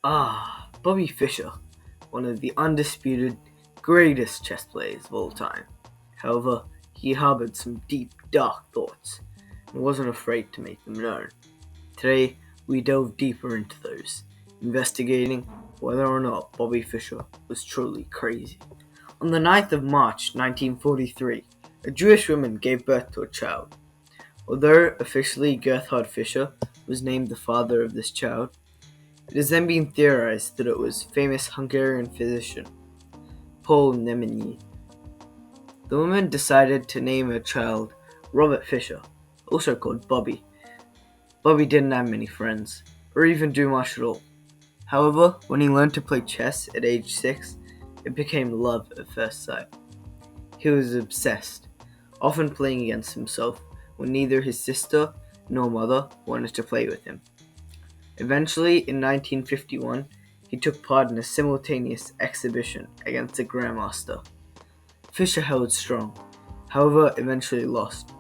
Bobby Fischer, one of the undisputed greatest chess players of all time. However, he harbored some deep, dark thoughts and wasn't afraid to make them known. Today, we delve deeper into those, investigating whether or not Bobby Fischer was truly crazy. On the 9th of March 1943, a Jewish woman gave birth to a child. Although officially Gerhard Fischer was named the father of this child, it has then been theorized that it was famous Hungarian physician Paul Nemenyi. The woman decided to name her child Robert Fischer, also called Bobby. Bobby didn't have many friends, or even do much at all. However, when he learned to play chess at age 6, it became love at first sight. He was obsessed, often playing against himself when neither his sister nor mother wanted to play with him. Eventually, in 1951, he took part in a simultaneous exhibition against a grandmaster. Fischer held strong, however eventually lost,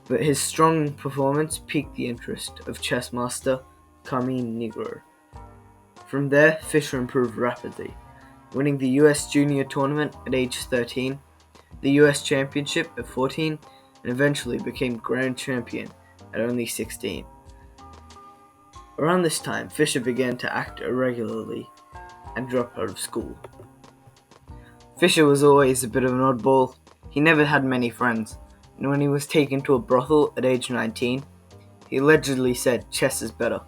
but his strong performance piqued the interest of chess master Carmine Negro. From there, Fischer improved rapidly, winning the US Junior Tournament at age 13, the US Championship at 14, and eventually became Grand Champion at only 16. Around this time, Fischer began to act irregularly and dropped out of school. Fischer was always a bit of an oddball. He never had many friends, and when he was taken to a brothel at age 19, he allegedly said chess is better.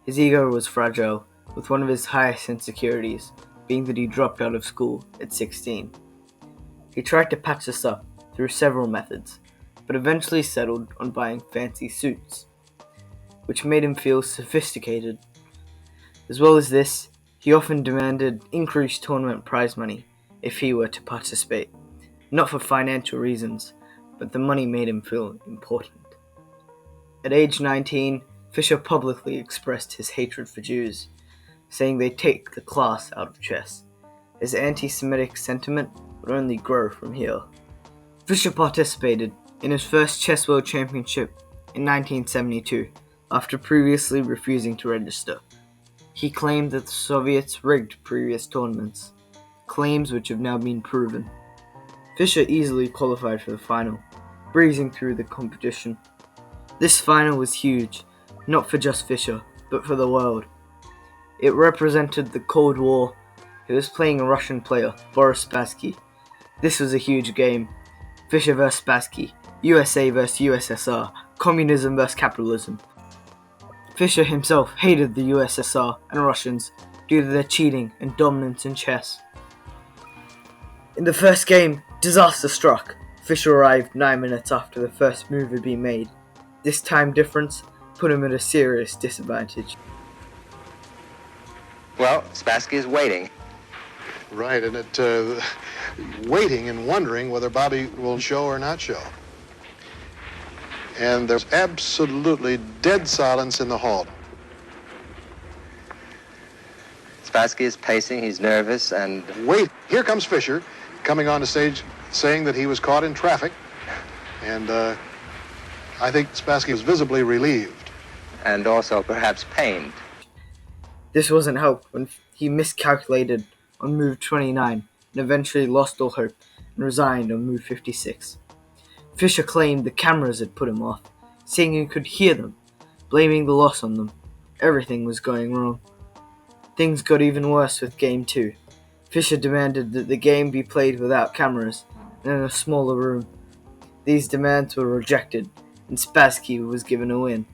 His ego was fragile, with one of his highest insecurities being that he dropped out of school at 16. He tried to patch this up through several methods, but eventually settled on buying fancy suits, which made him feel sophisticated. As well as this, he often demanded increased tournament prize money if he were to participate, not for financial reasons, but the money made him feel important. At age 19, Fischer publicly expressed his hatred for Jews, saying they take the class out of chess. His anti-Semitic sentiment would only grow from here. Fischer participated in his first Chess World Championship in 1972, after previously refusing to register. He claimed that the Soviets rigged previous tournaments, claims which have now been proven. Fischer easily qualified for the final, breezing through the competition. This final was huge, not for just Fischer, but for the world. It represented the Cold War. He was playing a Russian player, Boris Spassky. This was a huge game. Fischer vs. Spassky, USA vs. USSR, communism vs. capitalism. Fischer himself hated the USSR and Russians due to their cheating and dominance in chess. In the first game, disaster struck. Fischer arrived 9 minutes after the first move had been made. This time difference put him at a serious disadvantage. Well, Spassky is waiting. Right, and waiting and wondering whether Bobby will show or not show. And there's absolutely dead silence in the hall. Spassky is pacing, he's nervous, and... Wait, here comes Fischer, coming on the stage saying that he was caught in traffic. And I think Spassky was visibly relieved. And also perhaps pained. This wasn't helped when he miscalculated on move 29 and eventually lost all hope and resigned on move 56. Fischer claimed the cameras had put him off, saying he could hear them, blaming the loss on them. Everything was going wrong. Things got even worse with Game 2. Fischer demanded that the game be played without cameras and in a smaller room. These demands were rejected, and Spassky was given a win.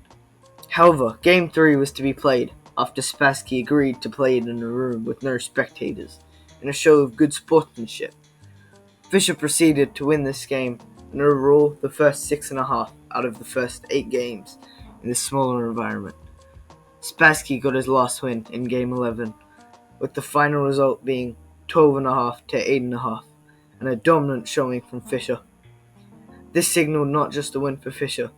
However, Game 3 was to be played after Spassky agreed to play it in a room with no spectators, in a show of good sportsmanship. Fischer proceeded to win this game, and overall the first 6.5 out of the first 8 games in this smaller environment. Spassky got his last win in Game 11, with the final result being 12.5 to 8.5, and a dominant showing from Fischer. This signaled not just a win for Fischer,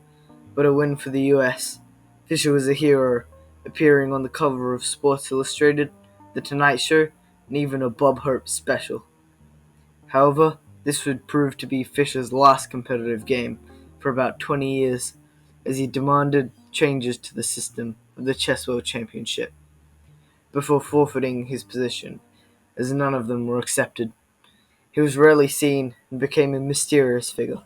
but a win for the US. Fischer was a hero, appearing on the cover of Sports Illustrated, The Tonight Show, and even a Bob Hope special. However, this would prove to be Fischer's last competitive game for about 20 years, as he demanded changes to the system of the Chess World Championship. before forfeiting his position, as none of them were accepted. He was rarely seen and became a mysterious figure.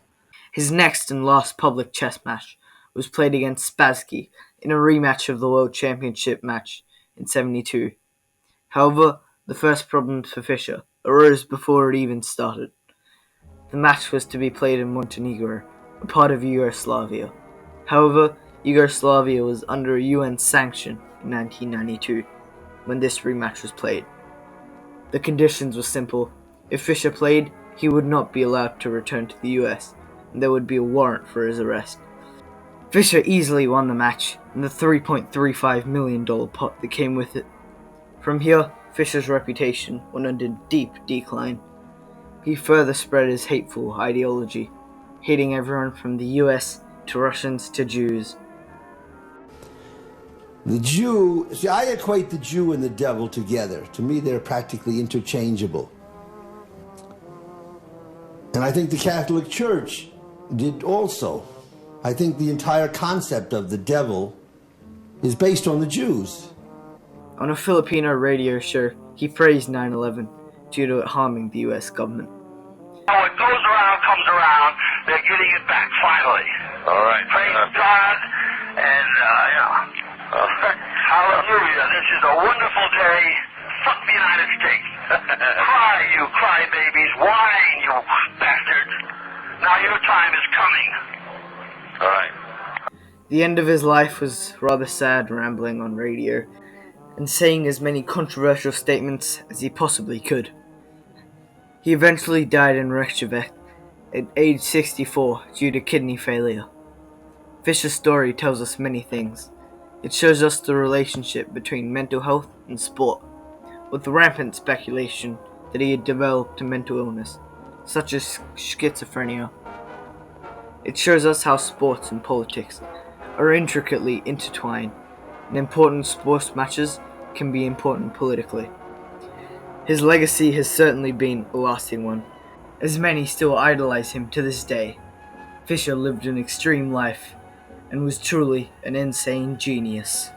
His next and last public chess match was played against Spassky in a rematch of the World Championship match in '72. However, the first problems for Fischer arose before it even started. The match was to be played in Montenegro, a part of Yugoslavia. However, Yugoslavia was under a UN sanction in 1992 when this rematch was played. The conditions were simple. If Fischer played, he would not be allowed to return to the US, and there would be a warrant for his arrest. Fischer easily won the match and the $3.35 million pot that came with it. From here, Fischer's reputation went under deep decline. He further spread his hateful ideology, hating everyone from the US to Russians to Jews. The Jew, see, I equate the Jew and the devil together. To me, they're practically interchangeable. And I think the Catholic Church did also. I think the entire concept of the devil is based on the Jews. On a Filipino radio show, he praised 9/11 due to it harming the US government. What goes around comes around. They're getting it back finally. All right. Praise God, and hallelujah. This is a wonderful day. Fuck the United States. Cry, you crybabies. Whine, you bastards. Now your time is coming. All right. The end of his life was rather sad, rambling on radio and saying as many controversial statements as he possibly could. He eventually died in Reykjavik at age 64 due to kidney failure. Fischer's story tells us many things. It shows us the relationship between mental health and sport, with rampant speculation that he had developed a mental illness, such as schizophrenia. It shows us how sports and politics are intricately intertwined, and important sports matches can be important politically. His legacy has certainly been a lasting one, as many still idolize him to this day. Fischer lived an extreme life and was truly an insane genius.